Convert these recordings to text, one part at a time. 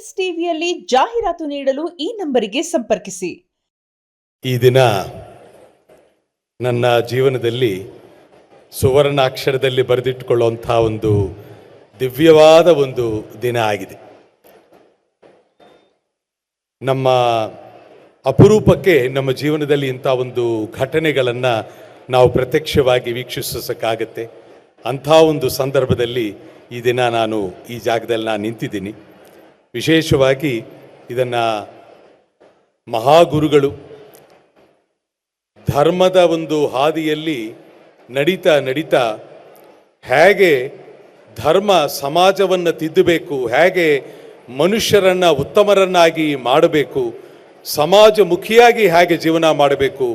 Times ಟಿವಿಯಲ್ಲಿ ಜಾಹೀರಾತು ನೀಡಲು ಈ ನಂಬರಿಗೆ ಸಂಪರ್ಕಿಸಿ. ಈ ದಿನ ನನ್ನ ಜೀವನದಲ್ಲಿ ಸುವರ್ಣಾಕ್ಷರದಲ್ಲಿ ಬರೆದಿಟ್ಟುಕೊಳ್ಳುವಂಥ ಒಂದು ದಿವ್ಯವಾದ ಒಂದು ದಿನ ಆಗಿದೆ. ನಮ್ಮ ಅಪರೂಪಕ್ಕೆ ನಮ್ಮ ಜೀವನದಲ್ಲಿ ಇಂಥ ಒಂದು ಘಟನೆಗಳನ್ನು ನಾವು ಪ್ರತ್ಯಕ್ಷವಾಗಿ ವೀಕ್ಷಿಸೋಕ್ಕಾಗತ್ತೆ. ಅಂಥ ಒಂದು ಸಂದರ್ಭದಲ್ಲಿ ಈ ದಿನ ನಾನು ಈ ಜಾಗದಲ್ಲಿ ನಾನು ನಿಂತಿದ್ದೀನಿ. ವಿಶೇಷವಾಗಿ ಇದನ್ನು ಮಹಾಗುರುಗಳು ಧರ್ಮದ ಒಂದು ಹಾದಿಯಲ್ಲಿ ನಡೀತಾ ಹೇಗೆ ಧರ್ಮ ಸಮಾಜವನ್ನು ತಿದ್ದಬೇಕು, ಹೇಗೆ ಮನುಷ್ಯರನ್ನು ಉತ್ತಮರನ್ನಾಗಿ ಮಾಡಬೇಕು, ಸಮಾಜಮುಖಿಯಾಗಿ ಹೇಗೆ ಜೀವನ ಮಾಡಬೇಕು,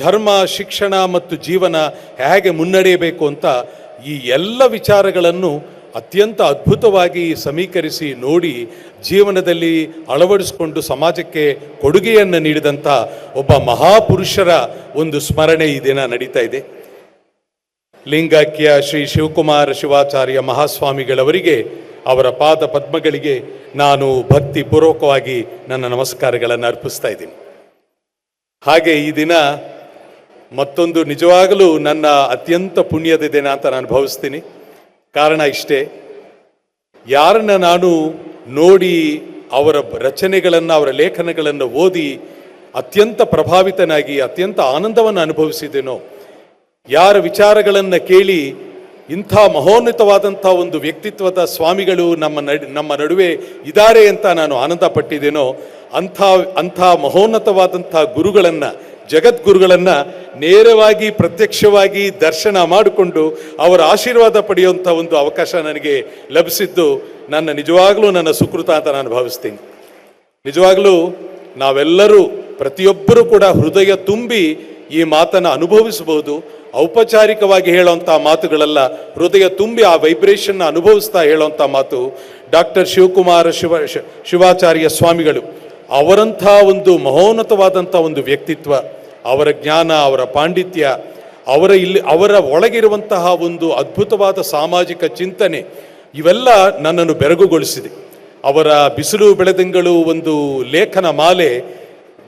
ಧರ್ಮ ಶಿಕ್ಷಣ ಮತ್ತು ಜೀವನ ಹೇಗೆ ಮುನ್ನಡೆಯಬೇಕು ಅಂತ ಈ ಎಲ್ಲ ವಿಚಾರಗಳನ್ನು ಅತ್ಯಂತ ಅದ್ಭುತವಾಗಿ ಸಮೀಕರಿಸಿ ನೋಡಿ ಜೀವನದಲ್ಲಿ ಅಳವಡಿಸಿಕೊಂಡು ಸಮಾಜಕ್ಕೆ ಕೊಡುಗೆಯನ್ನು ನೀಡಿದಂಥ ಒಬ್ಬ ಮಹಾಪುರುಷರ ಒಂದು ಸ್ಮರಣೆ ಈ ದಿನ ನಡೀತಾ ಇದೆ. ಲಿಂಗೈಕ್ಯ ಶ್ರೀ ಶಿವಕುಮಾರ ಶಿವಾಚಾರ್ಯ ಮಹಾಸ್ವಾಮಿಗಳವರಿಗೆ, ಅವರ ಪಾದ ಪದ್ಮಗಳಿಗೆ ನಾನು ಭಕ್ತಿಪೂರ್ವಕವಾಗಿ ನನ್ನ ನಮಸ್ಕಾರಗಳನ್ನು ಅರ್ಪಿಸ್ತಾ ಇದ್ದೀನಿ. ಹಾಗೆ ಈ ದಿನ ಮತ್ತೊಂದು ನಿಜವಾಗಲೂ ನನ್ನ ಅತ್ಯಂತ ಪುಣ್ಯದ ದಿನ ಅಂತ ನಾನು ಭಾವಿಸ್ತೀನಿ. ಕಾರಣ ಇಷ್ಟೇ, ಯಾರನ್ನ ನಾನು ನೋಡಿ ಅವರ ರಚನೆಗಳನ್ನು, ಅವರ ಲೇಖನಗಳನ್ನು ಓದಿ ಅತ್ಯಂತ ಪ್ರಭಾವಿತನಾಗಿ ಅತ್ಯಂತ ಆನಂದವನ್ನು ಅನುಭವಿಸಿದ್ದೇನೋ, ಯಾರ ವಿಚಾರಗಳನ್ನು ಕೇಳಿ ಇಂಥ ಮಹೋನ್ನತವಾದಂಥ ಒಂದು ವ್ಯಕ್ತಿತ್ವದ ಸ್ವಾಮಿಗಳು ನಮ್ಮ ನಡುವೆ ಇದ್ದಾರೆ ಅಂತ ನಾನು ಆನಂದ ಪಟ್ಟಿದ್ದೇನೋ, ಅಂಥ ಮಹೋನ್ನತವಾದಂಥ ಗುರುಗಳನ್ನು, ಜಗದ್ಗುರುಗಳನ್ನು ನೇರವಾಗಿ ಪ್ರತ್ಯಕ್ಷವಾಗಿ ದರ್ಶನ ಮಾಡಿಕೊಂಡು ಅವರ ಆಶೀರ್ವಾದ ಪಡೆಯುವಂಥ ಒಂದು ಅವಕಾಶ ನನಗೆ ಲಭಿಸಿದ್ದು ನಿಜವಾಗಲೂ ನನ್ನ ಸುಕೃತ ಅಂತ ನಾನು ಭಾವಿಸ್ತೀನಿ. ನಿಜವಾಗಲೂ ನಾವೆಲ್ಲರೂ ಪ್ರತಿಯೊಬ್ಬರೂ ಕೂಡ ಹೃದಯ ತುಂಬಿ ಈ ಮಾತನ್ನು ಅನುಭವಿಸಬಹುದು. ಔಪಚಾರಿಕವಾಗಿ ಹೇಳುವಂಥ ಮಾತುಗಳೆಲ್ಲ, ಹೃದಯ ತುಂಬಿ ಆ ವೈಬ್ರೇಷನ್ನ ಅನುಭವಿಸ್ತಾ ಹೇಳುವಂಥ ಮಾತು ಡಾಕ್ಟರ್ ಶಿವಕುಮಾರ ಶಿವಾಚಾರ್ಯ ಸ್ವಾಮಿಗಳು. ಅವರಂಥ ಒಂದು ಮಹೋನ್ನತವಾದಂಥ ಒಂದು ವ್ಯಕ್ತಿತ್ವ, ಅವರ ಜ್ಞಾನ, ಅವರ ಪಾಂಡಿತ್ಯ, ಅವರ ಒಳಗಿರುವಂತಹ ಒಂದು ಅದ್ಭುತವಾದ ಸಾಮಾಜಿಕ ಚಿಂತನೆ ಇವೆಲ್ಲ ನನ್ನನ್ನು ಬೆರಗುಗೊಳಿಸಿದೆ. ಅವರ ಬಿಸಿಲು ಬೆಳೆದಂಗಳು ಒಂದು ಲೇಖನ ಮಾಲೆ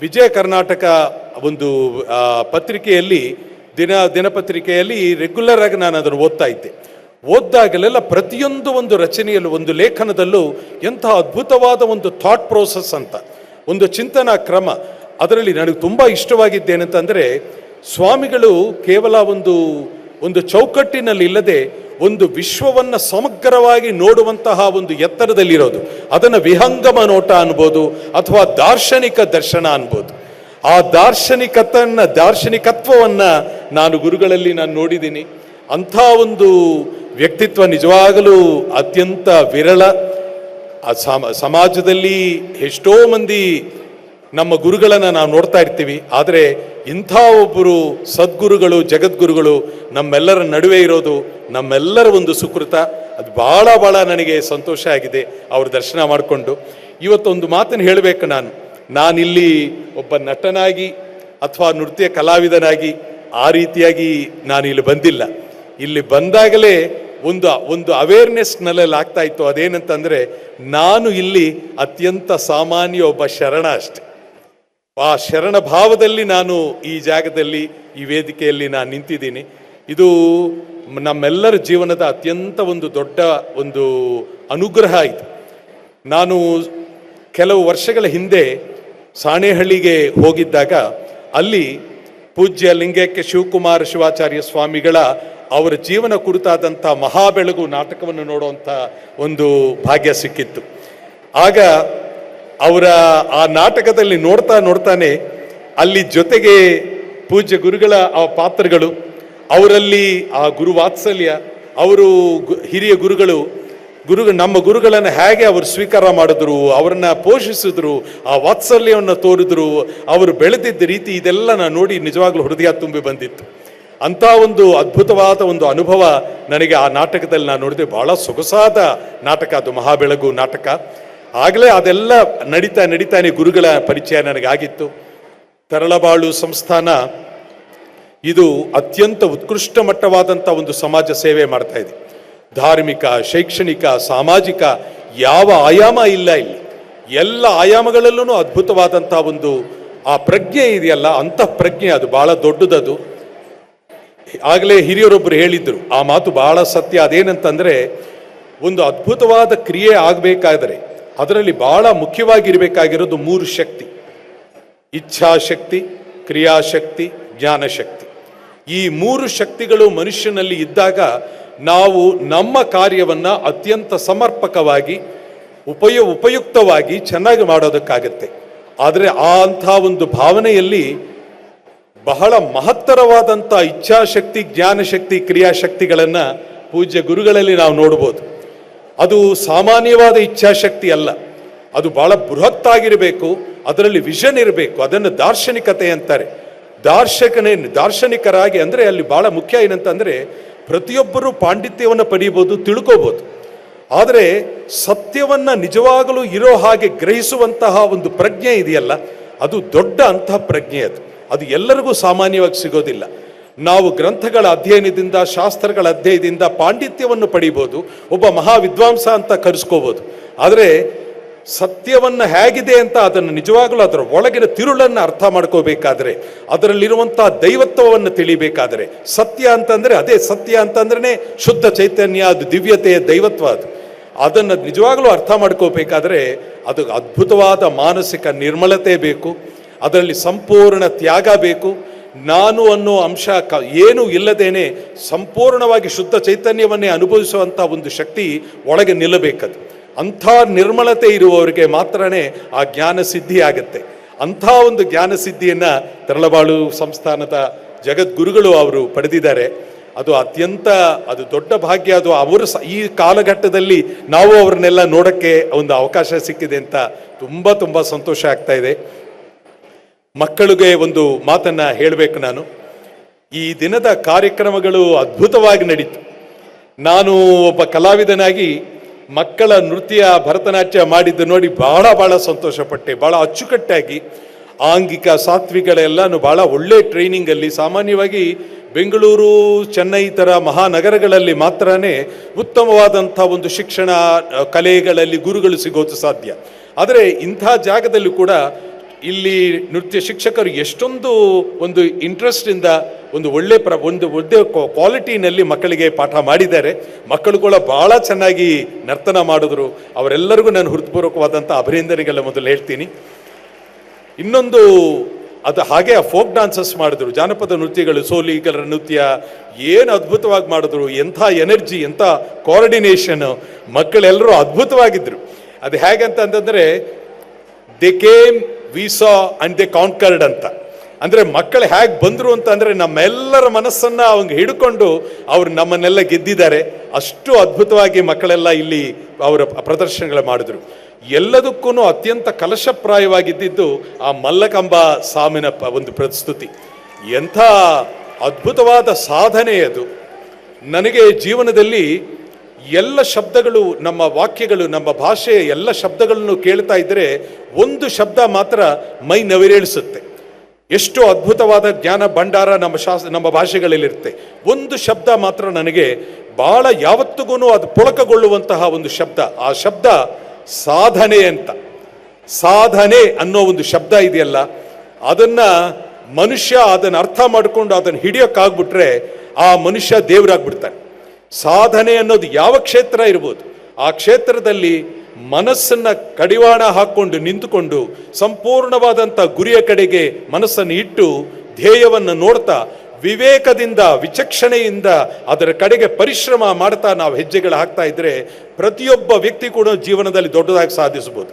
ವಿಜಯ ಕರ್ನಾಟಕ ಒಂದು ಪತ್ರಿಕೆಯಲ್ಲಿ ದಿನಪತ್ರಿಕೆಯಲ್ಲಿ ರೆಗ್ಯುಲರ್ ಆಗಿ ನಾನು ಅದನ್ನು ಓದ್ತಾ ಇದ್ದೆ. ಓದ್ದಾಗಲೆಲ್ಲ ಪ್ರತಿಯೊಂದು ಒಂದು ರಚನೆಯಲ್ಲೂ, ಒಂದು ಲೇಖನದಲ್ಲೂ ಎಂಥ ಅದ್ಭುತವಾದ ಒಂದು ಥಾಟ್ ಪ್ರೋಸೆಸ್ ಅಂತ, ಒಂದು ಚಿಂತನಾ ಕ್ರಮ. ಅದರಲ್ಲಿ ನನಗೆ ತುಂಬ ಇಷ್ಟವಾಗಿದ್ದೇನೆಂತಂದರೆ, ಸ್ವಾಮಿಗಳು ಕೇವಲ ಒಂದು ಚೌಕಟ್ಟಿನಲ್ಲಿ ಇಲ್ಲದೆ ಒಂದು ವಿಶ್ವವನ್ನು ಸಮಗ್ರವಾಗಿ ನೋಡುವಂತಹ ಒಂದು ಎತ್ತರದಲ್ಲಿರೋದು. ಅದನ್ನು ವಿಹಂಗಮ ನೋಟ ಅನ್ಬೋದು ಅಥವಾ ದಾರ್ಶನಿಕ ದರ್ಶನ ಅನ್ಬೋದು. ಆ ದಾರ್ಶನಿಕತ್ವವನ್ನು ನಾನು ಗುರುಗಳಲ್ಲಿ ನಾನು ನೋಡಿದ್ದೀನಿ. ಅಂಥ ಒಂದು ವ್ಯಕ್ತಿತ್ವ ನಿಜವಾಗಲೂ ಅತ್ಯಂತ ವಿರಳ. ಸಮಾಜದಲ್ಲಿ ಎಷ್ಟೋ ಮಂದಿ ನಮ್ಮ ಗುರುಗಳನ್ನು ನಾವು ನೋಡ್ತಾ ಇರ್ತೀವಿ, ಆದರೆ ಇಂಥ ಒಬ್ಬರು ಸದ್ಗುರುಗಳು, ಜಗದ್ಗುರುಗಳು ನಮ್ಮೆಲ್ಲರ ನಡುವೆ ಇರೋದು ನಮ್ಮೆಲ್ಲರ ಒಂದು ಸುಕೃತ. ಅದು ಭಾಳ ನನಗೆ ಸಂತೋಷ ಆಗಿದೆ ಅವ್ರ ದರ್ಶನ ಮಾಡಿಕೊಂಡು. ಇವತ್ತೊಂದು ಮಾತನ್ನು ಹೇಳಬೇಕು, ನಾನಿಲ್ಲಿ ಒಬ್ಬ ನಟನಾಗಿ ಅಥವಾ ನೃತ್ಯ ಕಲಾವಿದನಾಗಿ ಆ ರೀತಿಯಾಗಿ ನಾನು ಇಲ್ಲಿ ಬಂದಿಲ್ಲ. ಇಲ್ಲಿ ಬಂದಾಗಲೇ ಒಂದು ಅವೇರ್ನೆಸ್ನಲ್ಲಿ ಆಗ್ತಾ ಇತ್ತು. ಅದೇನಂತಂದರೆ, ನಾನು ಇಲ್ಲಿ ಅತ್ಯಂತ ಸಾಮಾನ್ಯ ಒಬ್ಬ ಶರಣ ಅಷ್ಟೆ. ಆ ಶರಣ ಭಾವದಲ್ಲಿ ನಾನು ಈ ಜಾಗದಲ್ಲಿ, ಈ ವೇದಿಕೆಯಲ್ಲಿ ನಾನು ನಿಂತಿದ್ದೀನಿ. ಇದು ನಮ್ಮೆಲ್ಲರ ಜೀವನದ ಅತ್ಯಂತ ಒಂದು ದೊಡ್ಡ ಒಂದು ಅನುಗ್ರಹ ಇದು. ನಾನು ಕೆಲವು ವರ್ಷಗಳ ಹಿಂದೆ ಸಾಣೇಹಳ್ಳಿಗೆ ಹೋಗಿದ್ದಾಗ ಅಲ್ಲಿ ಪೂಜ್ಯ ಲಿಂಗೈಕ್ಯ ಶಿವಕುಮಾರ ಶಿವಾಚಾರ್ಯ ಸ್ವಾಮಿಗಳ ಅವರ ಜೀವನ ಕುರಿತಾದಂಥ ಮಹಾಬೆಳಗು ನಾಟಕವನ್ನು ನೋಡುವಂಥ ಒಂದು ಭಾಗ್ಯ ಸಿಕ್ಕಿತ್ತು. ಆಗ ಅವರ ಆ ನಾಟಕದಲ್ಲಿ ನೋಡ್ತಾನೆ ಅಲ್ಲಿ ಜೊತೆಗೆ ಪೂಜ್ಯ ಗುರುಗಳ ಆ ಪಾತ್ರಗಳು, ಅವರಲ್ಲಿ ಆ ಗುರು ವಾತ್ಸಲ್ಯ, ಅವರು ಹಿರಿಯ ನಮ್ಮ ಗುರುಗಳನ್ನು ಹೇಗೆ ಅವರು ಸ್ವೀಕಾರ ಮಾಡಿದ್ರು, ಅವರನ್ನ ಪೋಷಿಸಿದ್ರು, ಆ ವಾತ್ಸಲ್ಯವನ್ನು ತೋರಿದ್ರು, ಅವರು ಬೆಳೆದಿದ್ದ ರೀತಿ, ಇದೆಲ್ಲ ನಾನು ನೋಡಿ ನಿಜವಾಗ್ಲೂ ಹೃದಯ ತುಂಬಿ ಬಂದಿತ್ತು. ಅಂಥ ಒಂದು ಅದ್ಭುತವಾದ ಒಂದು ಅನುಭವ ನನಗೆ ಆ ನಾಟಕದಲ್ಲಿ ನಾನು ನೋಡಿದೆ. ಬಹಳ ಸೊಗಸಾದ ನಾಟಕ ಅದು, ಮಹಾಬೆಳಗು ನಾಟಕ. ಆಗಲೇ ಅದೆಲ್ಲ ನಡೀತಾನೆ ಗುರುಗಳ ಪರಿಚಯ ನನಗಾಗಿತ್ತು. ತರಳಬಾಳು ಸಂಸ್ಥಾನ ಇದು ಅತ್ಯಂತ ಉತ್ಕೃಷ್ಟ ಮಟ್ಟವಾದಂಥ ಒಂದು ಸಮಾಜ ಸೇವೆ ಮಾಡ್ತಾ ಇದೆ. ಧಾರ್ಮಿಕ, ಶೈಕ್ಷಣಿಕ, ಸಾಮಾಜಿಕ ಯಾವ ಆಯಾಮ ಇಲ್ಲ ಇಲ್ಲಿ. ಎಲ್ಲ ಆಯಾಮಗಳಲ್ಲೂ ಅದ್ಭುತವಾದಂಥ ಒಂದು ಆ ಪ್ರಜ್ಞೆ ಇದೆಯಲ್ಲ, ಅಂತಃ ಪ್ರಜ್ಞೆ ಅದು ಬಹಳ ದೊಡ್ಡದದು. ಆಗಲೇ ಹಿರಿಯರೊಬ್ಬರು ಹೇಳಿದ್ರು, ಆ ಮಾತು ಬಹಳ ಸತ್ಯ. ಅದೇನಂತಂದರೆ, ಒಂದು ಅದ್ಭುತವಾದ ಕ್ರಿಯೆ ಆಗಬೇಕಾದರೆ ಅದರಲ್ಲಿ ಬಹಳ ಮುಖ್ಯವಾಗಿರಬೇಕಾಗಿರೋದು 3 ಶಕ್ತಿ: ಇಚ್ಛಾಶಕ್ತಿ, ಕ್ರಿಯಾಶಕ್ತಿ, ಜ್ಞಾನಶಕ್ತಿ. ಈ 3 ಶಕ್ತಿಗಳು ಮನುಷ್ಯನಲ್ಲಿ ಇದ್ದಾಗ ನಾವು ನಮ್ಮ ಕಾರ್ಯವನ್ನು ಅತ್ಯಂತ ಸಮರ್ಪಕವಾಗಿ ಉಪಯುಕ್ತವಾಗಿ ಚೆನ್ನಾಗಿ ಮಾಡೋದಕ್ಕಾಗತ್ತೆ. ಆದರೆ ಅಂಥ ಒಂದು ಭಾವನೆಯಲ್ಲಿ ಬಹಳ ಮಹತ್ತರವಾದಂಥ ಇಚ್ಛಾಶಕ್ತಿ, ಜ್ಞಾನಶಕ್ತಿ, ಕ್ರಿಯಾಶಕ್ತಿಗಳನ್ನು ಪೂಜ್ಯ ಗುರುಗಳಲ್ಲಿ ನಾವು ನೋಡ್ಬೋದು. ಅದು ಸಾಮಾನ್ಯವಾದ ಇಚ್ಛಾಶಕ್ತಿ ಅಲ್ಲ, ಅದು ಬಹಳ ಬೃಹತ್ತಾಗಿರಬೇಕು, ಅದರಲ್ಲಿ ವಿಷನ್ ಇರಬೇಕು. ಅದನ್ನು ದಾರ್ಶನಿಕತೆ ಅಂತಾರೆ. ದಾರ್ಶನಿಕರಾಗಿ ಅಂದರೆ ಅಲ್ಲಿ ಬಹಳ ಮುಖ್ಯ ಏನಂತಂದರೆ, ಪ್ರತಿಯೊಬ್ಬರೂ ಪಾಂಡಿತ್ಯವನ್ನು ಪಡೆಯಬಹುದು, ತಿಳ್ಕೋಬೋದು. ಆದರೆ ಸತ್ಯವನ್ನು ನಿಜವಾಗಲೂ ಇರೋ ಹಾಗೆ ಗ್ರಹಿಸುವಂತಹ ಒಂದು ಪ್ರಜ್ಞೆ ಇದೆಯಲ್ಲ, ಅದು ದೊಡ್ಡ ಅಂತಹ ಪ್ರಜ್ಞೆ. ಅದು ಎಲ್ಲರಿಗೂ ಸಾಮಾನ್ಯವಾಗಿ ಸಿಗೋದಿಲ್ಲ. ನಾವು ಗ್ರಂಥಗಳ ಅಧ್ಯಯನದಿಂದ, ಶಾಸ್ತ್ರಗಳ ಅಧ್ಯಯನದಿಂದ ಪಾಂಡಿತ್ಯವನ್ನು ಪಡಿಬೋದು, ಒಬ್ಬ ಮಹಾ ವಿದ್ವಾಂಸ ಅಂತ ಕರೆಸ್ಕೋಬೋದು. ಆದರೆ ಸತ್ಯವನ್ನು ಹೇಗಿದೆ ಅಂತ ಅದನ್ನು ನಿಜವಾಗಲೂ ಅದರ ಒಳಗಿನ ತಿರುಳನ್ನು ಅರ್ಥ ಮಾಡ್ಕೋಬೇಕಾದ್ರೆ, ಅದರಲ್ಲಿರುವಂಥ ದೈವತ್ವವನ್ನು ತಿಳಿಬೇಕಾದರೆ, ಸತ್ಯ ಅಂತಂದರೆ ಅದೇ ಸತ್ಯ ಅಂತಂದ್ರೆ ಶುದ್ಧ ಚೈತನ್ಯ, ಅದು ದಿವ್ಯತೆಯ ದೈವತ್ವ. ಅದನ್ನು ನಿಜವಾಗಲೂ ಅರ್ಥ ಮಾಡ್ಕೋಬೇಕಾದ್ರೆ ಅದು ಅದ್ಭುತವಾದ ಮಾನಸಿಕ ನಿರ್ಮಲತೆ ಬೇಕು, ಅದರಲ್ಲಿ ಸಂಪೂರ್ಣ ತ್ಯಾಗ ಬೇಕು. ನಾನು ಅನ್ನೋ ಅಂಶ ಏನೂ ಇಲ್ಲದೇನೆ ಸಂಪೂರ್ಣವಾಗಿ ಶುದ್ಧ ಚೈತನ್ಯವನ್ನೇ ಅನುಭವಿಸುವಂಥ ಒಂದು ಶಕ್ತಿ ಒಳಗೆ ನಿಲ್ಲಬೇಕದು. ಅಂಥ ನಿರ್ಮಲತೆ ಇರುವವರಿಗೆ ಮಾತ್ರನೇ ಆ ಜ್ಞಾನ ಸಿದ್ಧಿ ಆಗುತ್ತೆ. ಅಂಥ ಒಂದು ಜ್ಞಾನ ಸಿದ್ಧಿಯನ್ನು ತರಳಬಾಳು ಸಂಸ್ಥಾನದ ಜಗದ್ಗುರುಗಳು ಅವರು ಪಡೆದಿದ್ದಾರೆ. ಅದು ದೊಡ್ಡ ಭಾಗ್ಯ. ಅದು ಅವರು ಈ ಕಾಲಘಟ್ಟದಲ್ಲಿ ನಾವು ಅವ್ರನ್ನೆಲ್ಲ ನೋಡೋಕ್ಕೆ ಒಂದು ಅವಕಾಶ ಸಿಕ್ಕಿದೆ ಅಂತ ತುಂಬ ತುಂಬ ಸಂತೋಷ ಆಗ್ತಾ ಇದೆ. ಮಕ್ಕಳಿಗೆ ಒಂದು ಮಾತನ್ನು ಹೇಳಬೇಕು ನಾನು. ಈ ದಿನದ ಕಾರ್ಯಕ್ರಮಗಳು ಅದ್ಭುತವಾಗಿ ನಡೀತು. ನಾನು ಒಬ್ಬ ಕಲಾವಿದನಾಗಿ ಮಕ್ಕಳ ನೃತ್ಯ, ಭರತನಾಟ್ಯ ಮಾಡಿದ್ದು ನೋಡಿ ಬಹಳ ಸಂತೋಷಪಟ್ಟೆ. ಬಹಳ ಅಚ್ಚುಕಟ್ಟಾಗಿ ಆಂಗಿಕ ಸಾತ್ವಿಕಗಳೆಲ್ಲನೂ ಬಹಳ ಒಳ್ಳೆ ಟ್ರೈನಿಂಗಲ್ಲಿ, ಸಾಮಾನ್ಯವಾಗಿ ಬೆಂಗಳೂರು, ಚೆನ್ನೈ ಥರ ಮಹಾನಗರಗಳಲ್ಲಿ ಮಾತ್ರನೇ ಉತ್ತಮವಾದಂಥ ಒಂದು ಶಿಕ್ಷಣ ಕಲೆಗಳಲ್ಲಿ ಗುರುಗಳು ಸಿಗೋದು ಸಾಧ್ಯ. ಆದರೆ ಇಂಥ ಜಾಗದಲ್ಲಿ ಕೂಡ ಇಲ್ಲಿ ನೃತ್ಯ ಶಿಕ್ಷಕರು ಎಷ್ಟೊಂದು ಒಂದು ಇಂಟ್ರೆಸ್ಟಿಂದ ಒಂದು ಒಳ್ಳೆ ಕ್ವಾಲಿಟಿನಲ್ಲಿ ಮಕ್ಕಳಿಗೆ ಪಾಠ ಮಾಡಿದ್ದಾರೆ. ಮಕ್ಕಳು ಕೂಡ ಭಾಳ ಚೆನ್ನಾಗಿ ನರ್ತನ ಮಾಡಿದ್ರು. ಅವರೆಲ್ಲರಿಗೂ ನಾನು ಹೃತ್ಪೂರ್ವಕವಾದಂಥ ಅಭಿನಂದನೆಗಳ ಮೊದಲು ಹೇಳ್ತೀನಿ. ಇನ್ನೊಂದು ಅದು ಹಾಗೆ ಫೋಕ್ ಡಾನ್ಸಸ್ ಮಾಡಿದ್ರು, ಜಾನಪದ ನೃತ್ಯಗಳು, ಸೋಲಿಗರ ನೃತ್ಯ ಏನು ಅದ್ಭುತವಾಗಿ ಮಾಡಿದ್ರು. ಎಂಥ ಎನರ್ಜಿ, ಎಂಥ ಕೋಆರ್ಡಿನೇಷನ್, ಮಕ್ಕಳೆಲ್ಲರೂ ಅದ್ಭುತವಾಗಿದ್ದರು. ಅದು ಹೇಗಂತಂದರೆ they came, we saw and they conquered ಅಂತ. ಅಂದರೆ ಮಕ್ಕಳು ಹೇಗೆ ಬಂದರು ಅಂತಂದರೆ ನಮ್ಮೆಲ್ಲರ ಮನಸ್ಸನ್ನು ಅವಂಗೆ ಹಿಡ್ಕೊಂಡು ಅವರು ನಮ್ಮನ್ನೆಲ್ಲ ಗೆದ್ದಿದ್ದಾರೆ. ಅಷ್ಟು ಅದ್ಭುತವಾಗಿ ಮಕ್ಕಳೆಲ್ಲ ಇಲ್ಲಿ ಅವರ ಪ್ರದರ್ಶನಗಳು ಮಾಡಿದ್ರು. ಎಲ್ಲದಕ್ಕೂ ಅತ್ಯಂತ ಕಲಶಪ್ರಾಯವಾಗಿದ್ದು ಆ ಮಲ್ಲಕಂಬ ಸಾಮಿನ ಒಂದು ಪ್ರಸ್ತುತಿ. ಎಂಥ ಅದ್ಭುತವಾದ ಸಾಧನೆ ಅದು. ನನಗೆ ಜೀವನದಲ್ಲಿ ಎಲ್ಲ ಶಬ್ದಗಳು, ನಮ್ಮ ವಾಕ್ಯಗಳು, ನಮ್ಮ ಭಾಷೆಯ ಎಲ್ಲ ಶಬ್ದಗಳನ್ನು ಕೇಳ್ತಾ ಇದ್ದರೆ ಒಂದು ಶಬ್ದ ಮಾತ್ರ ಮೈ ನವಿರೇಳಿಸುತ್ತೆ. ಎಷ್ಟು ಅದ್ಭುತವಾದ ಜ್ಞಾನ ಭಂಡಾರ ನಮ್ಮ ಭಾಷೆಗಳಲ್ಲಿರುತ್ತೆ. ಒಂದು ಶಬ್ದ ಮಾತ್ರ ನನಗೆ ಭಾಳ ಯಾವತ್ತಿಗೂ ಅದು ಪುಳಕಗೊಳ್ಳುವಂತಹ ಒಂದು ಶಬ್ದ. ಆ ಶಬ್ದ ಸಾಧನೆ ಅಂತ. ಸಾಧನೆ ಅನ್ನೋ ಒಂದು ಶಬ್ದ ಇದೆಯಲ್ಲ, ಅದನ್ನು ಮನುಷ್ಯ ಅದನ್ನು ಅರ್ಥ ಮಾಡಿಕೊಂಡು ಅದನ್ನು ಹಿಡಿಯೋಕ್ಕಾಗ್ಬಿಟ್ರೆ ಆ ಮನುಷ್ಯ ದೇವರಾಗ್ಬಿಡ್ತಾನೆ. ಸಾಧನೆ ಅನ್ನೋದು ಯಾವ ಕ್ಷೇತ್ರ ಇರ್ಬೋದು, ಆ ಕ್ಷೇತ್ರದಲ್ಲಿ ಮನಸ್ಸನ್ನು ಕಡಿವಾಣ ಹಾಕ್ಕೊಂಡು ನಿಂತುಕೊಂಡು ಸಂಪೂರ್ಣವಾದಂಥ ಗುರಿಯ ಕಡೆಗೆ ಮನಸ್ಸನ್ನು ಇಟ್ಟು ಧ್ಯೇಯವನ್ನು ನೋಡ್ತಾ ವಿವೇಕದಿಂದ, ವಿಚಕ್ಷಣೆಯಿಂದ ಅದರ ಕಡೆಗೆ ಪರಿಶ್ರಮ ಮಾಡ್ತಾ ನಾವು ಹೆಜ್ಜೆಗಳು ಹಾಕ್ತಾ ಇದ್ದರೆ ಪ್ರತಿಯೊಬ್ಬ ವ್ಯಕ್ತಿ ಕೂಡ ಜೀವನದಲ್ಲಿ ದೊಡ್ಡದಾಗಿ ಸಾಧಿಸಬಹುದು.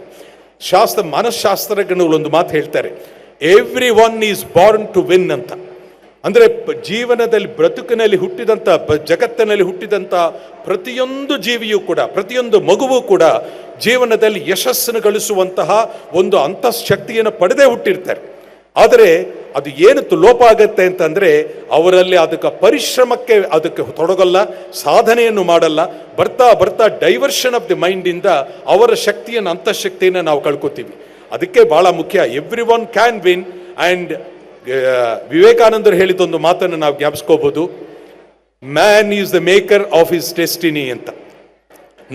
ಮನಃಶಾಸ್ತ್ರಜ್ಞರು ಒಂದು ಮಾತು ಹೇಳ್ತಾರೆ, every one is born to win ಅಂತ. ಅಂದರೆ ಜೀವನದಲ್ಲಿ, ಬ್ರತುಕಿನಲ್ಲಿ ಹುಟ್ಟಿದಂಥ, ಜಗತ್ತಿನಲ್ಲಿ ಹುಟ್ಟಿದಂಥ ಪ್ರತಿಯೊಂದು ಜೀವಿಯೂ ಕೂಡ, ಪ್ರತಿಯೊಂದು ಮಗುವೂ ಕೂಡ ಜೀವನದಲ್ಲಿ ಯಶಸ್ಸನ್ನು ಗಳಿಸುವಂತಹ ಒಂದು ಅಂತಃಶಕ್ತಿಯನ್ನು ಪಡೆದೇ ಹುಟ್ಟಿರ್ತಾರೆ. ಆದರೆ ಅದು ಏನತ್ತು ಲೋಪ ಆಗತ್ತೆ ಅಂತಂದರೆ ಅವರಲ್ಲಿ ಅದಕ್ಕೆ ಪರಿಶ್ರಮಕ್ಕೆ ಅದಕ್ಕೆ ತೊಡಗಲ್ಲ, ಸಾಧನೆಯನ್ನು ಮಾಡಲ್ಲ. ಬರ್ತಾ ಬರ್ತಾ ಡೈವರ್ಷನ್ ಆಫ್ ದಿ ಮೈಂಡಿಂದ ಅವರ ಶಕ್ತಿಯನ್ನು, ಅಂತಃಶಕ್ತಿಯನ್ನು ನಾವು ಕಳ್ಕೊತೀವಿ. ಅದಕ್ಕೆ ಭಾಳ ಮುಖ್ಯ, every one can win. And ವಿವೇಕಾನಂದರು ಹೇಳಿದೊಂದು ಮಾತನ್ನು ನಾವು ಜ್ಞಾಪಿಸ್ಕೋಬಹುದು, man is the maker of his destiny ಅಂತ.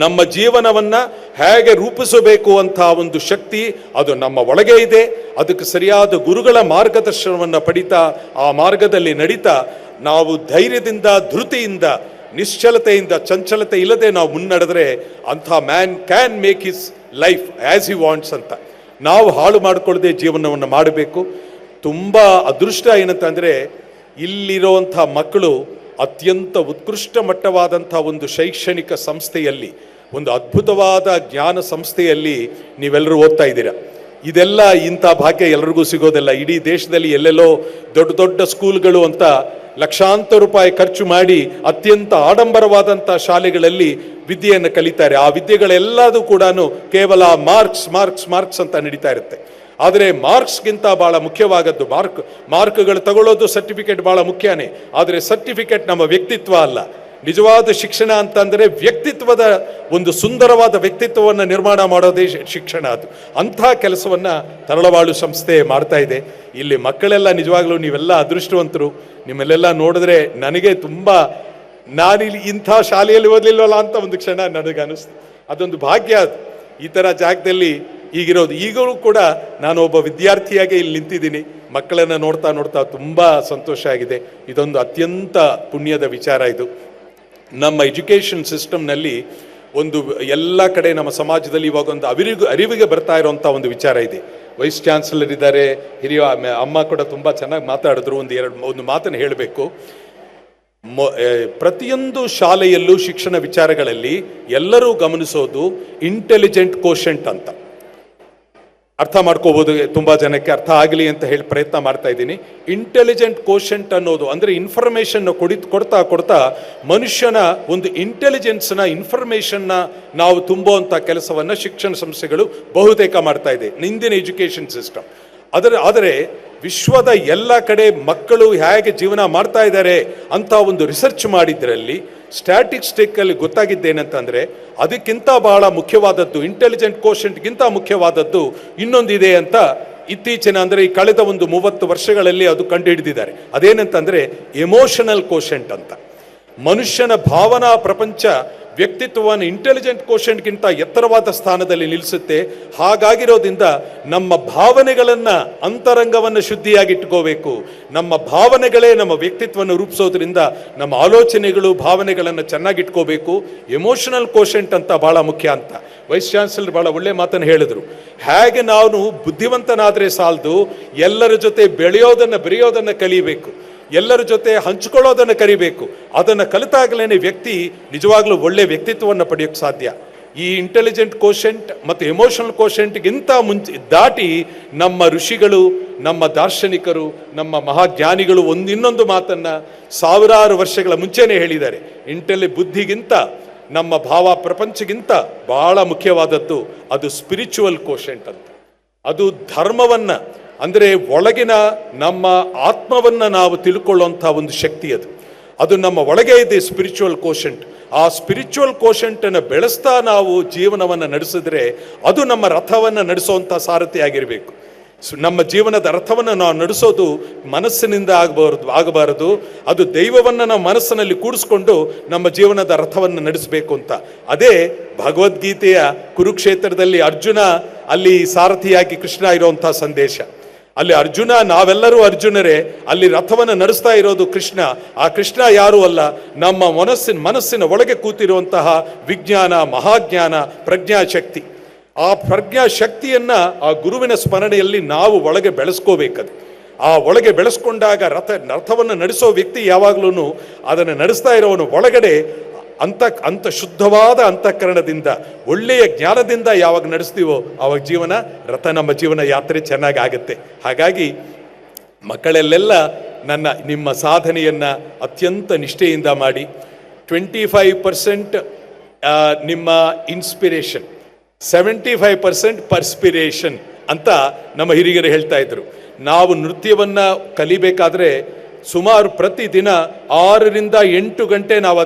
ನಮ್ಮ ಜೀವನವನ್ನ ಹೇಗೆ ರೂಪಿಸಬೇಕು ಅಂತ ಒಂದು ಶಕ್ತಿ ಅದು ನಮ್ಮ ಒಳಗೆ ಇದೆ. ಅದಕ್ಕೆ ಸರಿಯಾದ ಗುರುಗಳ ಮಾರ್ಗದರ್ಶನವನ್ನು ಪಡಿತಾ ಆ ಮಾರ್ಗದಲ್ಲಿ ನಡೀತಾ ನಾವು ಧೈರ್ಯದಿಂದ, ಧೃತಿಯಿಂದ, ನಿಶ್ಚಲತೆಯಿಂದ, ಚಂಚಲತೆ ಇಲ್ಲದೆ ನಾವು ಮುನ್ನಡೆದ್ರೆ ಅಂಥ man can make his life as he wants ಅಂತ. ನಾವು ಹಾಳು ಮಾಡಿಕೊಳ್ಳದೆ ಜೀವನವನ್ನು ಮಾಡಬೇಕು. ತುಂಬ ಅದೃಷ್ಟ ಏನಂತಂದರೆ ಇಲ್ಲಿರುವಂಥ ಮಕ್ಕಳು ಅತ್ಯಂತ ಉತ್ಕೃಷ್ಟ ಮಟ್ಟವಾದಂಥ ಒಂದು ಶೈಕ್ಷಣಿಕ ಸಂಸ್ಥೆಯಲ್ಲಿ, ಒಂದು ಅದ್ಭುತವಾದ ಜ್ಞಾನ ಸಂಸ್ಥೆಯಲ್ಲಿ ನೀವೆಲ್ಲರೂ ಓದ್ತಾ ಇದ್ದೀರಾ. ಇದೆಲ್ಲ ಇಂಥ ಭಾಗ್ಯ ಎಲ್ರಿಗೂ ಸಿಗೋದಿಲ್ಲ. ಇಡೀ ದೇಶದಲ್ಲಿ ಎಲ್ಲೆಲ್ಲೋ ದೊಡ್ಡ ದೊಡ್ಡ ಸ್ಕೂಲ್ಗಳು ಅಂತ ಲಕ್ಷಾಂತರ ರೂಪಾಯಿ ಖರ್ಚು ಮಾಡಿ ಅತ್ಯಂತ ಆಡಂಬರವಾದಂಥ ಶಾಲೆಗಳಲ್ಲಿ ವಿದ್ಯೆಯನ್ನು ಕಲಿತಾರೆ. ಆ ವಿದ್ಯೆಗಳೆಲ್ಲದೂ ಕೂಡ ಕೇವಲ ಮಾರ್ಕ್ಸ್ ಅಂತ ನಡೀತಾ ಇರುತ್ತೆ. ಆದರೆ ಮಾರ್ಕ್ಸ್ಗಿಂತ ಭಾಳ ಮುಖ್ಯವಾದದ್ದು ಮಾರ್ಕ್ಗಳು ತಗೊಳ್ಳೋದು, ಸರ್ಟಿಫಿಕೇಟ್ ಭಾಳ ಮುಖ್ಯನೇ. ಆದರೆ ಸರ್ಟಿಫಿಕೇಟ್ ನಮ್ಮ ವ್ಯಕ್ತಿತ್ವ ಅಲ್ಲ. ನಿಜವಾದ ಶಿಕ್ಷಣ ಅಂತಂದರೆ ವ್ಯಕ್ತಿತ್ವದ ಒಂದು ಸುಂದರವಾದ ವ್ಯಕ್ತಿತ್ವವನ್ನು ನಿರ್ಮಾಣ ಮಾಡೋದೇ ಶಿಕ್ಷಣ. ಅದು ಅಂಥ ಕೆಲಸವನ್ನು ತರಳಬಾಳು ಸಂಸ್ಥೆ ಮಾಡ್ತಾ ಇದೆ. ಇಲ್ಲಿ ಮಕ್ಕಳೆಲ್ಲ ನಿಜವಾಗ್ಲೂ ನೀವೆಲ್ಲ ಅದೃಷ್ಟವಂತರು. ನಿಮ್ಮಲ್ಲೆಲ್ಲ ನೋಡಿದ್ರೆ ನನಗೆ ತುಂಬ ನಾನಿಲ್ಲಿ ಇಂಥ ಶಾಲೆಯಲ್ಲಿ ಓದಲಿಲ್ವಲ್ಲ ಅಂತ ಒಂದು ಕ್ಷಣ ನನಗೆ ಅನಿಸ್ತು. ಅದೊಂದು ಭಾಗ್ಯ ಅದು ಈ ಥರ ಜಾಗದಲ್ಲಿ ಈಗಿರೋದು. ಈಗಲೂ ಕೂಡ ನಾನು ಒಬ್ಬ ವಿದ್ಯಾರ್ಥಿಯಾಗಿ ಇಲ್ಲಿ ನಿಂತಿದ್ದೀನಿ. ಮಕ್ಕಳನ್ನು ನೋಡ್ತಾ ನೋಡ್ತಾ ತುಂಬ ಸಂತೋಷ ಆಗಿದೆ. ಇದೊಂದು ಅತ್ಯಂತ ಪುಣ್ಯದ ವಿಚಾರ. ಇದು ನಮ್ಮ ಎಜುಕೇಷನ್ ಸಿಸ್ಟಮ್ನಲ್ಲಿ ಒಂದು ಎಲ್ಲ ಕಡೆ ನಮ್ಮ ಸಮಾಜದಲ್ಲಿ ಇವಾಗ ಒಂದು ಅರಿವಿಗೆ ಬರ್ತಾ ಇರೋವಂಥ ಒಂದು ವಿಚಾರ ಇದೆ. ವೈಸ್ ಚಾನ್ಸಲರ್ ಇದ್ದಾರೆ, ಹಿರಿಯ ಅಮ್ಮ ಕೂಡ ತುಂಬ ಚೆನ್ನಾಗಿ ಮಾತಾಡಿದ್ರು. ಒಂದು ಮಾತನ್ನು ಹೇಳಬೇಕು. ಪ್ರತಿಯೊಂದು ಶಾಲೆಯಲ್ಲೂ ಶಿಕ್ಷಣ ವಿಚಾರಗಳಲ್ಲಿ ಎಲ್ಲರೂ ಗಮನಿಸೋದು ಇಂಟೆಲಿಜೆಂಟ್ ಕೋಶೆಂಟ್ ಅಂತ. ಅರ್ಥ ಮಾಡ್ಕೋಬೋದು, ತುಂಬ ಜನಕ್ಕೆ ಅರ್ಥ ಆಗಲಿ ಅಂತ ಹೇಳಿ ಪ್ರಯತ್ನ ಮಾಡ್ತಾ ಇದ್ದೀನಿ. ಇಂಟೆಲಿಜೆಂಟ್ ಕೋಶೆಂಟ್ ಅನ್ನೋದು ಅಂದರೆ ಇನ್ಫಾರ್ಮೇಷನ್ ಕೊಡ್ತಾ ಮನುಷ್ಯನ ಒಂದು ಇಂಟೆಲಿಜೆನ್ಸ್ನ ಇನ್ಫಾರ್ಮೇಷನ್ನ ನಾವು ತುಂಬುವಂಥ ಕೆಲಸವನ್ನು ಶಿಕ್ಷಣ ಸಂಸ್ಥೆಗಳು ಬಹುತೇಕ ಮಾಡ್ತಾ ಇದೆ ಇಂದಿನ ಎಜುಕೇಷನ್ ಸಿಸ್ಟಮ್. ಆದರೆ ವಿಶ್ವದ ಎಲ್ಲ ಕಡೆ ಮಕ್ಕಳು ಹೇಗೆ ಜೀವನ ಮಾಡ್ತಾ ಇದ್ದಾರೆ ಅಂತ ಒಂದು ರಿಸರ್ಚ್ ಮಾಡಿದ್ರಲ್ಲಿ ಸ್ಟ್ಯಾಟಿಸ್ಟಿಕ್ಕಲ್ಲಿ ಗೊತ್ತಾಗಿದ್ದೇನಂತಂದರೆ ಅದಕ್ಕಿಂತ ಬಹಳ ಮುಖ್ಯವಾದದ್ದು, ಇಂಟೆಲಿಜೆಂಟ್ ಕೋಶೆಂಟ್ಗಿಂತ ಮುಖ್ಯವಾದದ್ದು ಇನ್ನೊಂದಿದೆ ಅಂತ ಇತ್ತೀಚಿನ ಅಂದರೆ ಈ ಕಳೆದ ಒಂದು 30 ವರ್ಷಗಳಲ್ಲಿ ಅದು ಕಂಡುಹಿಡಿದಿದ್ದಾರೆ. ಅದೇನಂತಂದರೆ ಎಮೋಷನಲ್ ಕೋಶೆಂಟ್ ಅಂತ. ಮನುಷ್ಯನ ಭಾವನಾ ಪ್ರಪಂಚ ವ್ಯಕ್ತಿತ್ವವನ್ನು ಇಂಟೆಲಿಜೆಂಟ್ ಕೋಶೆಂಟ್ಗಿಂತ ಎತ್ತರವಾದ ಸ್ಥಾನದಲ್ಲಿ ನಿಲ್ಲಿಸುತ್ತೆ. ಹಾಗಾಗಿರೋದ್ರಿಂದ ನಮ್ಮ ಭಾವನೆಗಳನ್ನು, ಅಂತರಂಗವನ್ನು ಶುದ್ಧಿಯಾಗಿಟ್ಕೋಬೇಕು. ನಮ್ಮ ಭಾವನೆಗಳೇ ನಮ್ಮ ವ್ಯಕ್ತಿತ್ವವನ್ನು ರೂಪಿಸೋದ್ರಿಂದ ನಮ್ಮ ಆಲೋಚನೆಗಳು, ಭಾವನೆಗಳನ್ನು ಚೆನ್ನಾಗಿಟ್ಕೋಬೇಕು. ಎಮೋಷನಲ್ ಕೋಶೆಂಟ್ ಅಂತ ಭಾಳ ಮುಖ್ಯ ಅಂತ ವೈಸ್ ಚಾನ್ಸಲರ್ ಭಾಳ ಒಳ್ಳೆ ಮಾತನ್ನು ಹೇಳಿದರು. ಹೇಗೆ ನಾನು ಬುದ್ಧಿವಂತನಾದರೆ ಸಾಲದು, ಎಲ್ಲರ ಜೊತೆ ಬೆರೆಯೋದನ್ನು ಕಲಿಬೇಕು, ಎಲ್ಲರ ಜೊತೆ ಹಂಚಿಕೊಳ್ಳೋದನ್ನು ಕಲಿಬೇಕು. ಅದನ್ನು ಕಲಿತಾಗಲೇ ವ್ಯಕ್ತಿ ನಿಜವಾಗ್ಲೂ ಒಳ್ಳೆ ವ್ಯಕ್ತಿತ್ವವನ್ನು ಪಡೆಯೋಕ್ಕೆ ಸಾಧ್ಯ. ಈ ಇಂಟೆಲಿಜೆಂಟ್ ಕೋಶೆಂಟ್ ಮತ್ತು ಎಮೋಷನಲ್ ಕೋಶೆಂಟ್ಗಿಂತ ದಾಟಿ ನಮ್ಮ ಋಷಿಗಳು, ನಮ್ಮ ದಾರ್ಶನಿಕರು, ನಮ್ಮ ಮಹಾಜ್ಞಾನಿಗಳು ಇನ್ನೊಂದು ಮಾತನ್ನು ಸಾವಿರಾರು ವರ್ಷಗಳ ಮುಂಚೆನೇ ಹೇಳಿದ್ದಾರೆ. ಬುದ್ಧಿಗಿಂತ, ನಮ್ಮ ಭಾವ ಪ್ರಪಂಚಗಿಂತ ಬಹಳ ಮುಖ್ಯವಾದದ್ದು ಅದು ಸ್ಪಿರಿಚುವಲ್ ಕೋಶೆಂಟ್ ಅಂತ. ಅದು ಧರ್ಮವನ್ನು ಅಂದರೆ ಒಳಗಿನ ನಮ್ಮ ಆತ್ಮವನ್ನು ನಾವು ತಿಳ್ಕೊಳ್ಳುವಂಥ ಒಂದು ಶಕ್ತಿ. ಅದು ನಮ್ಮ ಒಳಗೆ ಇದೆ ಸ್ಪಿರಿಚುವಲ್ ಕೋಶೆಂಟ್. ಆ ಸ್ಪಿರಿಚುವಲ್ ಕೋಶೆಂಟನ್ನು ಬೆಳೆಸ್ತಾ ನಾವು ಜೀವನವನ್ನು ನಡೆಸಿದ್ರೆ ಅದು ನಮ್ಮ ರಥವನ್ನು ನಡೆಸುವಂಥ ಸಾರಥಿ ಆಗಿರಬೇಕು. ನಮ್ಮ ಜೀವನದ ರಥವನ್ನು ನಾವು ನಡೆಸೋದು ಮನಸ್ಸಿನಿಂದ ಆಗಬಾರದು. ಅದು ದೈವವನ್ನು ನಾವು ಮನಸ್ಸಿನಲ್ಲಿ ಕೂಡಿಸ್ಕೊಂಡು ನಮ್ಮ ಜೀವನದ ರಥವನ್ನು ನಡೆಸಬೇಕು ಅಂತ. ಅದೇ ಭಗವದ್ಗೀತೆಯ ಕುರುಕ್ಷೇತ್ರದಲ್ಲಿ ಅರ್ಜುನ ಅಲ್ಲಿ ಸಾರಥಿಯಾಗಿ ಕೃಷ್ಣ ಇರುವಂಥ ಸಂದೇಶ. ಅಲ್ಲಿ ಅರ್ಜುನ, ನಾವೆಲ್ಲರೂ ಅರ್ಜುನರೇ, ಅಲ್ಲಿ ರಥವನ್ನು ನಡೆಸ್ತಾ ಇರೋದು ಕೃಷ್ಣ. ಆ ಕೃಷ್ಣ ಯಾರೂ ಅಲ್ಲ, ನಮ್ಮ ಮನಸ್ಸಿನ ಒಳಗೆ ಕೂತಿರುವಂತಹ ವಿಜ್ಞಾನ, ಮಹಾಜ್ಞಾನ, ಪ್ರಜ್ಞಾಶಕ್ತಿ. ಆ ಪ್ರಜ್ಞಾಶಕ್ತಿಯನ್ನು ಆ ಗುರುವಿನ ಸ್ಮರಣೆಯಲ್ಲಿ ನಾವು ಒಳಗೆ ಬೆಳೆಸ್ಕೋಬೇಕದು. ಆ ಒಳಗೆ ಬೆಳೆಸ್ಕೊಂಡಾಗ ರಥವನ್ನು ನಡೆಸೋ ವ್ಯಕ್ತಿ ಯಾವಾಗಲೂ ಅದನ್ನು ನಡೆಸ್ತಾ ಇರೋವನು ಒಳಗಡೆ ಅಂತ ಶುದ್ಧವಾದ ಅಂತಃಕರಣದಿಂದ, ಒಳ್ಳೆಯ ಜ್ಞಾನದಿಂದ ಯಾವಾಗ ನಡೆಸ್ತೀವೋ ಆವಾಗ ನಮ್ಮ ಜೀವನ ಯಾತ್ರೆ ಚೆನ್ನಾಗಿ ಆಗುತ್ತೆ. ಹಾಗಾಗಿ ಮಕ್ಕಳಲ್ಲೆಲ್ಲ ನಿಮ್ಮ ಸಾಧನೆಯನ್ನು ಅತ್ಯಂತ ನಿಷ್ಠೆಯಿಂದ ಮಾಡಿ. 25% ನಿಮ್ಮ ಇನ್ಸ್ಪಿರೇಷನ್, 75% ಪರ್ಸ್ಪಿರೇಷನ್ ಅಂತ ನಮ್ಮ ಹಿರಿಯರು ಹೇಳ್ತಾ ಇದ್ರು. ನಾವು ನೃತ್ಯವನ್ನು ಕಲಿಬೇಕಾದ್ರೆ ಸುಮಾರು ಪ್ರತಿದಿನ 6 ರಿಂದ 8 ಗಂಟೆ ನಾವು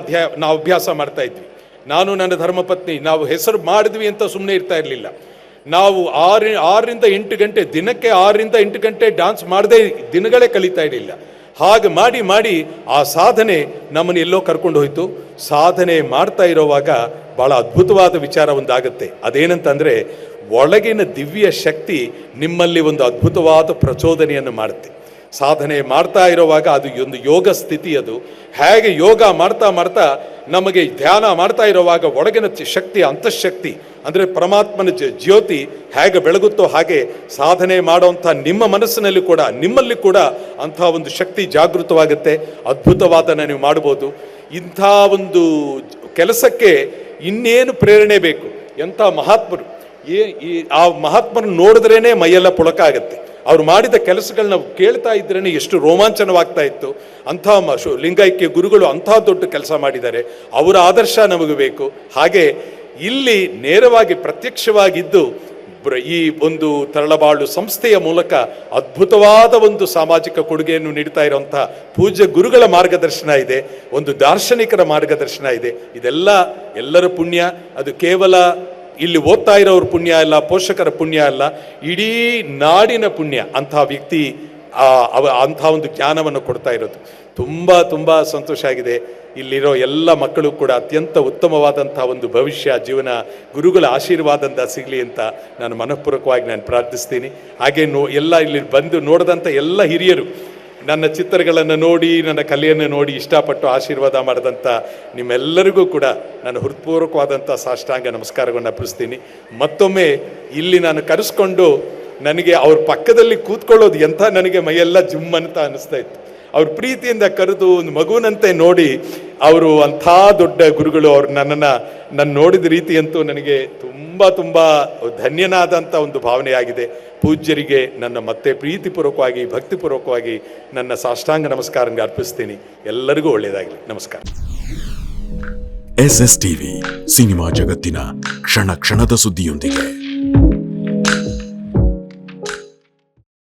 ಅಭ್ಯಾಸ ಮಾಡ್ತಾ ಇದ್ವಿ. ನಾನು ನನ್ನ ಧರ್ಮಪತ್ನಿ ನಾವು ಹೆಸರು ಮಾಡಿದ್ವಿ ಅಂತ ಸುಮ್ಮನೆ ಇರ್ತಾ ಇರಲಿಲ್ಲ. ನಾವು 6 ರಿಂದ 8 ಗಂಟೆ ದಿನಕ್ಕೆ 6 ರಿಂದ 8 ಗಂಟೆ ಡಾನ್ಸ್ ಮಾಡದೆ ದಿನಗಳೇ ಕಲಿತಾ ಇರಲಿಲ್ಲ. ಹಾಗೆ ಮಾಡಿ ಮಾಡಿ ಆ ಸಾಧನೆ ನಮ್ಮನ್ನು ಎಲ್ಲೋ ಕರ್ಕೊಂಡು ಹೋಯಿತು. ಸಾಧನೆ ಮಾಡ್ತಾ ಇರೋವಾಗ ಭಾಳ ಅದ್ಭುತವಾದ ವಿಚಾರ ಒಂದಾಗುತ್ತೆ. ಅದೇನಂತಂದರೆ, ಒಳಗಿನ ದಿವ್ಯ ಶಕ್ತಿ ನಿಮ್ಮಲ್ಲಿ ಒಂದು ಅದ್ಭುತವಾದ ಪ್ರಚೋದನೆಯನ್ನು ಮಾಡುತ್ತೆ. ಸಾಧನೆ ಮಾಡ್ತಾ ಇರುವಾಗ ಅದು ಒಂದು ಯೋಗ ಸ್ಥಿತಿ. ಅದು ಹೇಗೆ ಯೋಗ ಮಾಡ್ತಾ ಮಾಡ್ತಾ ನಮಗೆ ಧ್ಯಾನ ಮಾಡ್ತಾ ಇರುವಾಗ ಒಳಗಿನ ಶಕ್ತಿ, ಅಂತಃಶಕ್ತಿ ಅಂದರೆ ಪರಮಾತ್ಮನ ಜ್ಯೋತಿ ಹೇಗೆ ಬೆಳಗುತ್ತೋ ಹಾಗೆ ಸಾಧನೆ ಮಾಡೋಂಥ ನಿಮ್ಮ ಮನಸ್ಸಿನಲ್ಲಿ ಕೂಡ, ನಿಮ್ಮಲ್ಲಿ ಕೂಡ ಅಂಥ ಒಂದು ಶಕ್ತಿ ಜಾಗೃತವಾಗುತ್ತೆ. ಅದ್ಭುತವಾದನ್ನು ನೀವು ಮಾಡ್ಬೋದು. ಇಂಥ ಒಂದು ಕೆಲಸಕ್ಕೆ ಇನ್ನೇನು ಪ್ರೇರಣೆ ಬೇಕು? ಎಂಥ ಮಹಾತ್ಮರು! ಆ ಮಹಾತ್ಮರನ್ನು ನೋಡಿದ್ರೇ ಮೈಯೆಲ್ಲ ಪುಳಕ ಆಗುತ್ತೆ. ಅವ್ರು ಮಾಡಿದ ಕೆಲಸಗಳನ್ನ ಕೇಳ್ತಾ ಇದ್ರೇ ಎಷ್ಟು ರೋಮಾಂಚನವಾಗ್ತಾ ಇತ್ತು. ಅಂಥ ಲಿಂಗೈಕ್ಯ ಗುರುಗಳು ಅಂಥ ದೊಡ್ಡ ಕೆಲಸ ಮಾಡಿದ್ದಾರೆ. ಅವರ ಆದರ್ಶ ನಮಗೆ ಬೇಕು. ಹಾಗೆ ಇಲ್ಲಿ ನೇರವಾಗಿ ಪ್ರತ್ಯಕ್ಷವಾಗಿದ್ದು ಈ ಒಂದು ತರಳಬಾಳು ಸಂಸ್ಥೆಯ ಮೂಲಕ ಅದ್ಭುತವಾದ ಒಂದು ಸಾಮಾಜಿಕ ಕೊಡುಗೆಯನ್ನು ನೀಡ್ತಾ ಇರುವಂಥ ಪೂಜ್ಯ ಗುರುಗಳ ಮಾರ್ಗದರ್ಶನ ಇದೆ, ಒಂದು ದಾರ್ಶನಿಕರ ಮಾರ್ಗದರ್ಶನ ಇದೆ. ಇದೆಲ್ಲ ಎಲ್ಲರ ಪುಣ್ಯ. ಅದು ಕೇವಲ ಇಲ್ಲಿ ಓದ್ತಾ ಇರೋರ ಪುಣ್ಯ ಅಲ್ಲ, ಪೋಷಕರ ಪುಣ್ಯ ಅಲ್ಲ, ಇಡೀ ನಾಡಿನ ಪುಣ್ಯ. ಅಂಥ ವ್ಯಕ್ತಿ ಅಂಥ ಒಂದು ಜ್ಞಾನವನ್ನು ಕೊಡ್ತಾ ಇರೋದು ತುಂಬ ತುಂಬ ಸಂತೋಷ ಆಗಿದೆ. ಇಲ್ಲಿರೋ ಎಲ್ಲ ಮಕ್ಕಳು ಕೂಡ ಅತ್ಯಂತ ಉತ್ತಮವಾದಂಥ ಒಂದು ಭವಿಷ್ಯ, ಜೀವನ ಗುರುಗಳ ಆಶೀರ್ವಾದದಿಂದ ಸಿಗಲಿ ಅಂತ ನಾನು ಮನಃಪೂರ್ವಕವಾಗಿ ನಾನು ಪ್ರಾರ್ಥಿಸ್ತೀನಿ. ಹಾಗೆ ಎಲ್ಲ ಇಲ್ಲಿ ಬಂದು ನೋಡಿದಂಥ ಎಲ್ಲ ಹಿರಿಯರು, ನನ್ನ ಚಿತ್ರಗಳನ್ನು ನೋಡಿ, ನನ್ನ ಕಲೆಯನ್ನು ನೋಡಿ ಇಷ್ಟಪಟ್ಟು ಆಶೀರ್ವಾದ ಮಾಡಿದಂಥ ನಿಮ್ಮೆಲ್ಲರಿಗೂ ಕೂಡ ನಾನು ಹೃತ್ಪೂರ್ವಕವಾದಂಥ ಸಾಷ್ಟಾಂಗ ನಮಸ್ಕಾರವನ್ನು ಅರ್ಪಿಸ್ತೀನಿ. ಮತ್ತೊಮ್ಮೆ ಇಲ್ಲಿ ನಾನು ಕರೆಸ್ಕೊಂಡು ನನಗೆ ಅವ್ರ ಪಕ್ಕದಲ್ಲಿ ಕೂತ್ಕೊಳ್ಳೋದು ಎಂಥ ನನಗೆ ಮೈಯೆಲ್ಲ ಜಿಮ್ ಅಂತ ಅನ್ನಿಸ್ತಾ ಇತ್ತು. ಅವ್ರ ಪ್ರೀತಿಯಿಂದ ಕರೆದು ಒಂದು ಮಗುವಿನಂತೆ ನೋಡಿ, ಅವರು ಅಂಥ ದೊಡ್ಡ ಗುರುಗಳು. ಅವ್ರು ನನ್ನ ನೋಡಿದ ರೀತಿ ಅಂತೂ ನನಗೆ ತುಂಬ ತುಂಬ ಧನ್ಯನಾದಂಥ ಒಂದು ಭಾವನೆಯಾಗಿದೆ. ಪೂಜ್ಯರಿಗೆ ನನ್ನ ಮತ್ತೆ ಪ್ರೀತಿಪೂರ್ವಕವಾಗಿ, ಭಕ್ತಿಪೂರ್ವಕವಾಗಿ ನನ್ನ ಸಾಷ್ಟಾಂಗ ನಮಸ್ಕಾರ ಅರ್ಪಿಸ್ತೀನಿ. ಎಲ್ಲರಿಗೂ ಒಳ್ಳೆಯದಾಗಲಿ. ನಮಸ್ಕಾರ. SS ಟಿವಿ, ಸಿನಿಮಾ ಜಗತ್ತಿನ ಕ್ಷಣ ಕ್ಷಣದ ಸುದ್ದಿಯೊಂದಿಗೆ.